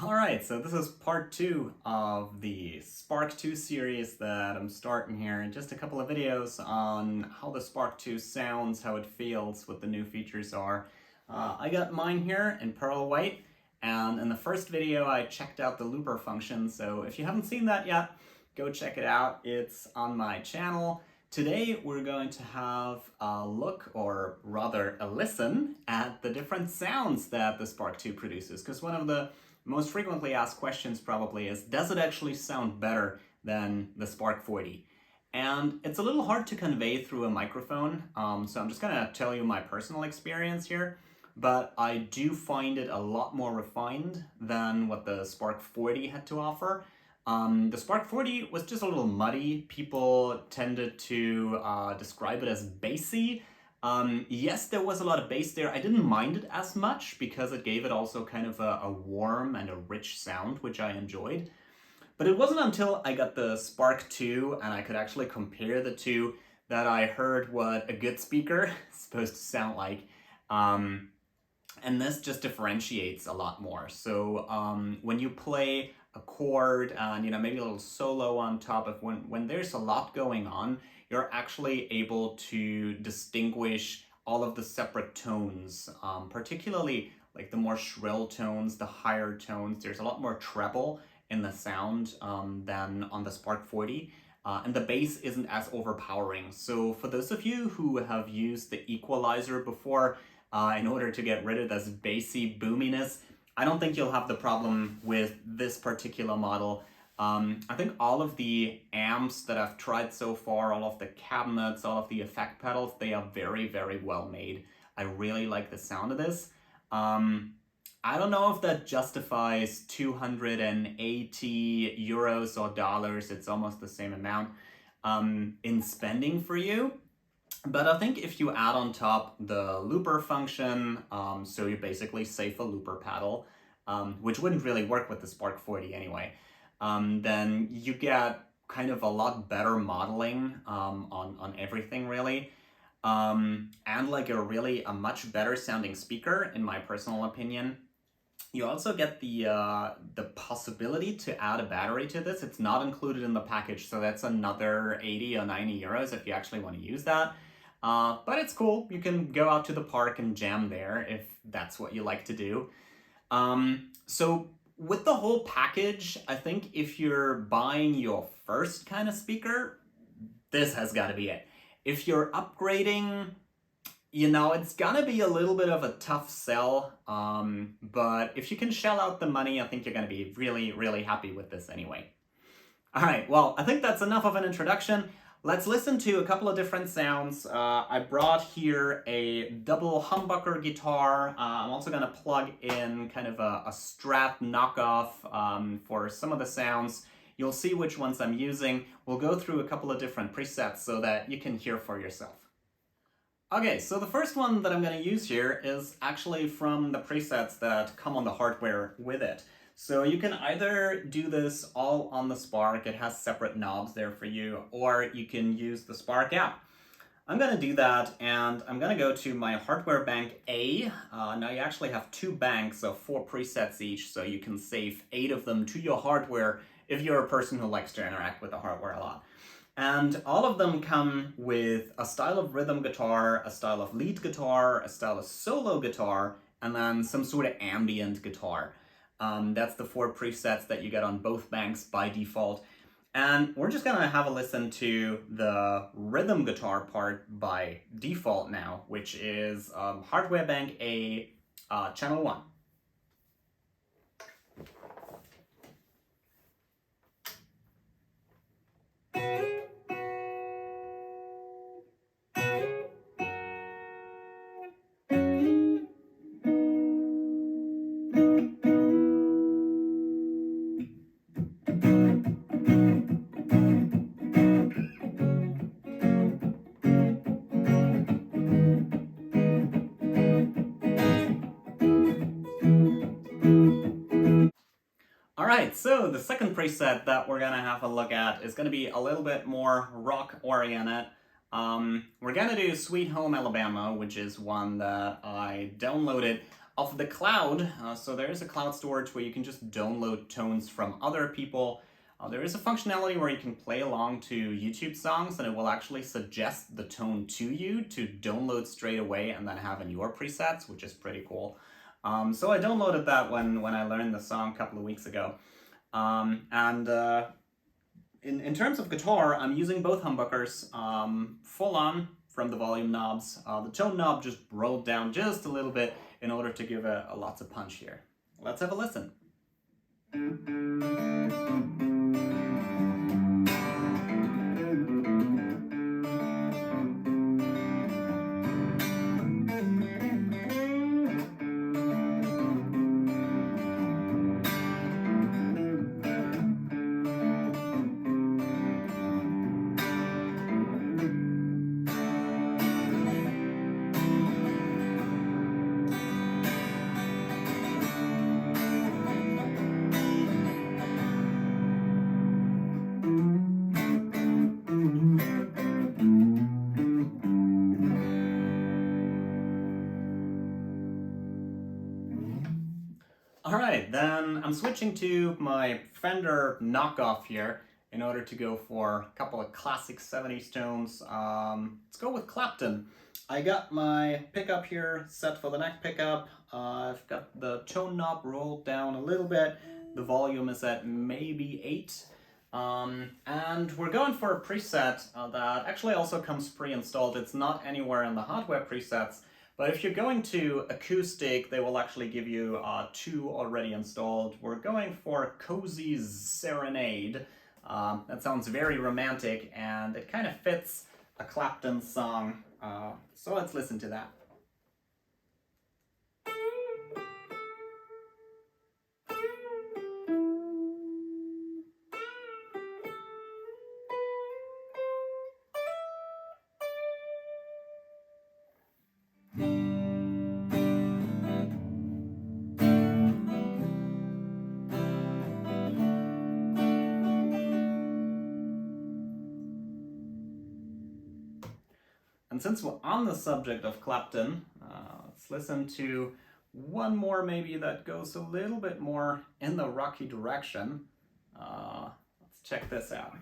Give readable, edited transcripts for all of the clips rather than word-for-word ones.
Alright, so this is part 2 of the Spark 2 series that I'm starting here. Just a couple of videos on how the Spark 2 sounds, how it feels, what the new features are. I got mine here in Pearl White, and in the first video I checked out the looper function, so if you haven't seen that yet, go check it out. It's on my channel. Today we're going to have a look, or rather a listen, at the different sounds that the Spark 2 produces, because one of the most frequently asked questions probably is, does it actually sound better than the Spark 40? And it's a little hard to convey through a microphone, so I'm just gonna tell you my personal experience here, but I do find it a lot more refined than what the Spark 40 had to offer. The Spark 40 was just a little muddy. People tended to describe it as bassy. Yes, there was a lot of bass there. I didn't mind it as much because it gave it also kind of a warm and a rich sound, which I enjoyed. But it wasn't until I got the Spark 2 and I could actually compare the two that I heard what a good speaker is supposed to sound like. And this just differentiates a lot more. So when you play a chord and maybe a little solo on top of when there's a lot going on, you're actually able to distinguish all of the separate tones, particularly like the more shrill tones, the higher tones. There's a lot more treble in the sound than on the Spark 40. And the bass isn't as overpowering. So for those of you who have used the equalizer before in order to get rid of this bassy boominess, I don't think you'll have the problem with this particular model. I think all of the amps that I've tried so far, all of the cabinets, all of the effect pedals, they are very, very well made. I really like the sound of this. I don't know if that justifies 280 euros or dollars, it's almost the same amount, in spending for you. But I think if you add on top the looper function, so you basically save a looper pedal, which wouldn't really work with the Spark 40 anyway, then you get kind of a lot better modeling on everything really. And like a much better sounding speaker, in my personal opinion. You also get the possibility to add a battery to this. It's not included in the package, so that's another 80 or 90 euros if you actually want to use that. But it's cool. You can go out to the park and jam there if that's what you like to do. So with the whole package, I think if you're buying your first kind of speaker, this has got to be it. If you're upgrading, it's gonna be a little bit of a tough sell, but if you can shell out the money, I think you're gonna be really, really happy with this anyway. All right, well, I think that's enough of an introduction. Let's listen to a couple of different sounds. I brought here a double humbucker guitar. I'm also gonna plug in kind of a Strat knockoff for some of the sounds. You'll see which ones I'm using. We'll go through a couple of different presets so that you can hear for yourself. Okay, so the first one that I'm going to use here is actually from the presets that come on the hardware with it. So you can either do this all on the Spark, it has separate knobs there for you, or you can use the Spark app. I'm going to do that, and I'm going to go to my hardware bank A. Now you actually have 2 banks of 4 presets each, so you can save 8 of them to your hardware if you're a person who likes to interact with the hardware a lot. And all of them come with a style of rhythm guitar, a style of lead guitar, a style of solo guitar, and then some sort of ambient guitar. That's the 4 presets that you get on both banks by default. And we're just gonna have a listen to the rhythm guitar part by default now, which is hardware bank A, channel 1. Alright, so the second preset that we're gonna have a look at is gonna be a little bit more rock oriented. We're gonna do Sweet Home Alabama, which is one that I downloaded of the cloud. So there is a cloud storage where you can just download tones from other people. There is a functionality where you can play along to YouTube songs and it will actually suggest the tone to you to download straight away and then have in your presets, which is pretty cool. So I downloaded that when I learned the song a couple of weeks ago. In terms of guitar, I'm using both humbuckers full on from the volume knobs. The tone knob just rolled down just a little bit in order to give a lots of punch here. Let's have a listen. Alright, then I'm switching to my Fender knockoff here in order to go for a couple of classic 70s tones. Let's go with Clapton. I got my pickup here set for the neck pickup. I've got the tone knob rolled down a little bit. The volume is at maybe 8. And we're going for a preset that actually also comes pre-installed. It's not anywhere in the hardware presets. But if you're going to acoustic, they will actually give you 2 already installed. We're going for Cozy Serenade. That sounds very romantic and it kind of fits a Clapton song. So let's listen to that. And since we're on the subject of Clapton, let's listen to one more maybe that goes a little bit more in the rocky direction. Let's check this out.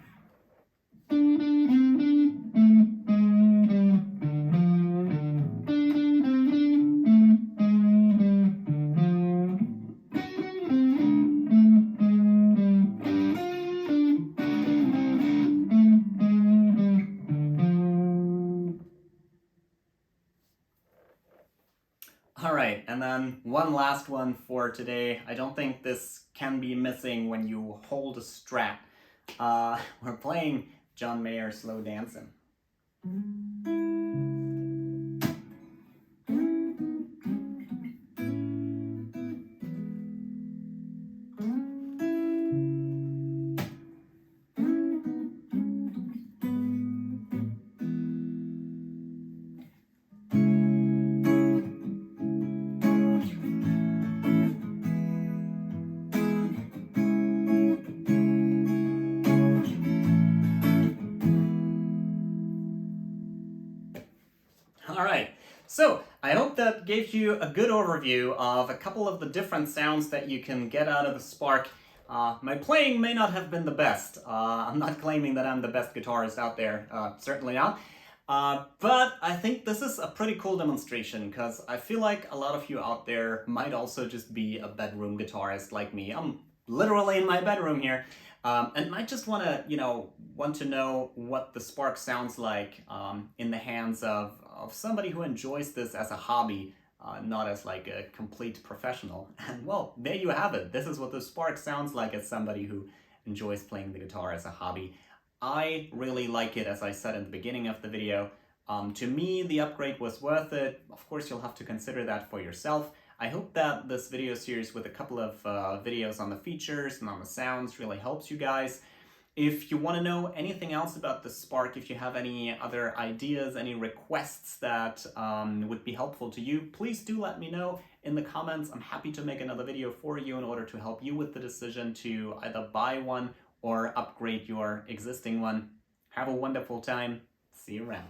Alright, and then one last one for today. I don't think this can be missing when you hold a Strat. We're playing John Mayer Slow Dancin'. Alright, so I hope that gave you a good overview of a couple of the different sounds that you can get out of the Spark. My playing may not have been the best. I'm not claiming that I'm the best guitarist out there, certainly not. But I think this is a pretty cool demonstration because I feel like a lot of you out there might also just be a bedroom guitarist like me. I'm literally in my bedroom here. And might just want to know what the Spark sounds like in the hands of somebody who enjoys this as a hobby, not as like a complete professional. And well, there you have it. This is what the Spark sounds like as somebody who enjoys playing the guitar as a hobby. I really like it, as I said in the beginning of the video. To me, the upgrade was worth it. Of course, you'll have to consider that for yourself. I hope that this video series with a couple of videos on the features and on the sounds really helps you guys. If you want to know anything else about the Spark, if you have any other ideas, any requests that would be helpful to you, please do let me know in the comments. I'm happy to make another video for you in order to help you with the decision to either buy one or upgrade your existing one. Have a wonderful time. See you around.